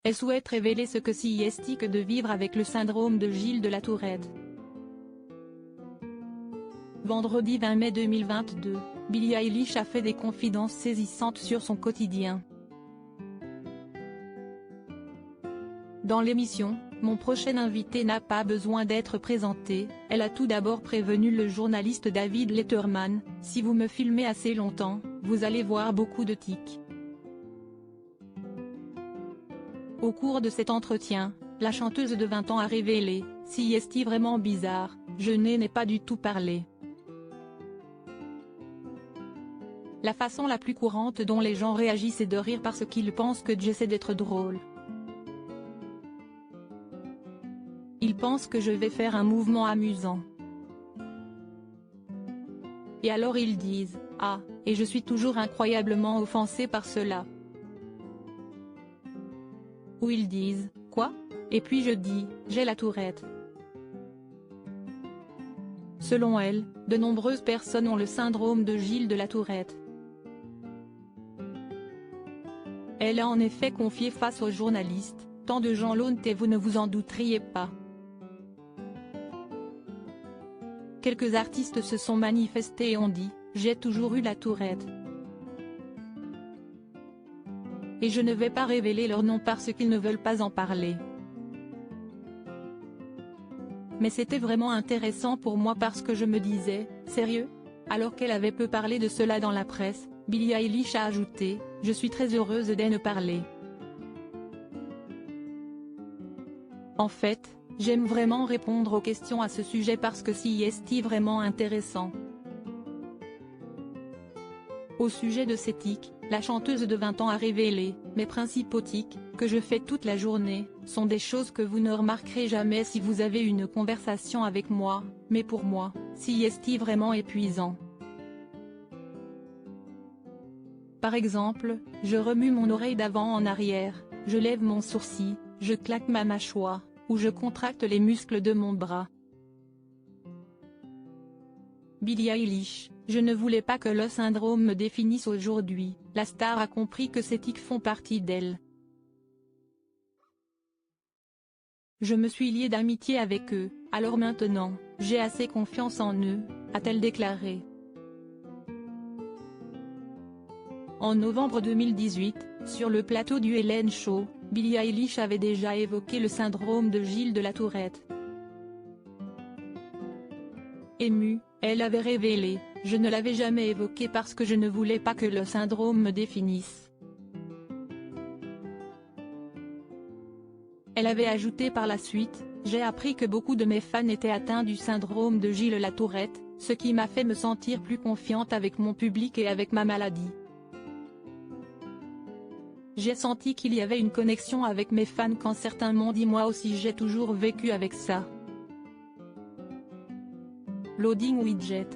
Elle souhaite révéler ce que c'est que de vivre avec le syndrome de Gilles de la Tourette. Vendredi 20 mai 2022, Billie Eilish a fait des confidences saisissantes sur son quotidien. Dans l'émission, mon prochain invité n'a pas besoin d'être présenté, elle a tout d'abord prévenu le journaliste David Letterman, si vous me filmez assez longtemps, vous allez voir beaucoup de tics. Au cours de cet entretien, la chanteuse de 20 ans a révélé, si est vraiment bizarre, je n'ai pas du tout parlé. La façon la plus courante dont les gens réagissent est de rire parce qu'ils pensent que j'essaie d'être drôle. Ils pensent que je vais faire un mouvement amusant. Et alors ils disent « Ah », et je suis toujours incroyablement offensé par cela. Ou ils disent « Quoi ?» et puis je dis « J'ai la Tourette ». Selon elle, de nombreuses personnes ont le syndrome de Gilles de la Tourette. Elle a en effet confié face aux journalistes, « Tant de gens l'ont et vous ne vous en douteriez pas ». Quelques artistes se sont manifestés et ont dit « J'ai toujours eu la Tourette ». Et je ne vais pas révéler leur nom parce qu'ils ne veulent pas en parler. Mais c'était vraiment intéressant pour moi parce que je me disais « Sérieux ?» Alors qu'elle avait peu parlé de cela dans la presse, Billie Eilish a ajouté « Je suis très heureuse d'en parler. En fait, j'aime vraiment répondre aux questions à ce sujet parce que c'est vraiment intéressant. » Au sujet de ces tics, la chanteuse de 20 ans a révélé « Mes principaux tics, que je fais toute la journée, sont des choses que vous ne remarquerez jamais si vous avez une conversation avec moi, mais pour moi, c'est vraiment épuisant. Par exemple, je remue mon oreille d'avant en arrière, je lève mon sourcil, je claque ma mâchoire, ou je contracte les muscles de mon bras. » Billie Eilish, je ne voulais pas que le syndrome me définisse aujourd'hui, la star a compris que ces tics font partie d'elle. Je me suis liée d'amitié avec eux, alors maintenant, j'ai assez confiance en eux, a-t-elle déclaré. En novembre 2018, sur le plateau du Ellen Show, Billie Eilish avait déjà évoqué le syndrome de Gilles de la Tourette. Émue, elle avait révélé « Je ne l'avais jamais évoqué parce que je ne voulais pas que le syndrome me définisse. » Elle avait ajouté par la suite « J'ai appris que beaucoup de mes fans étaient atteints du syndrome de Gilles de la Tourette, ce qui m'a fait me sentir plus confiante avec mon public et avec ma maladie. J'ai senti qu'il y avait une connexion avec mes fans quand certains m'ont dit moi aussi j'ai toujours vécu avec ça. » Loading Widget.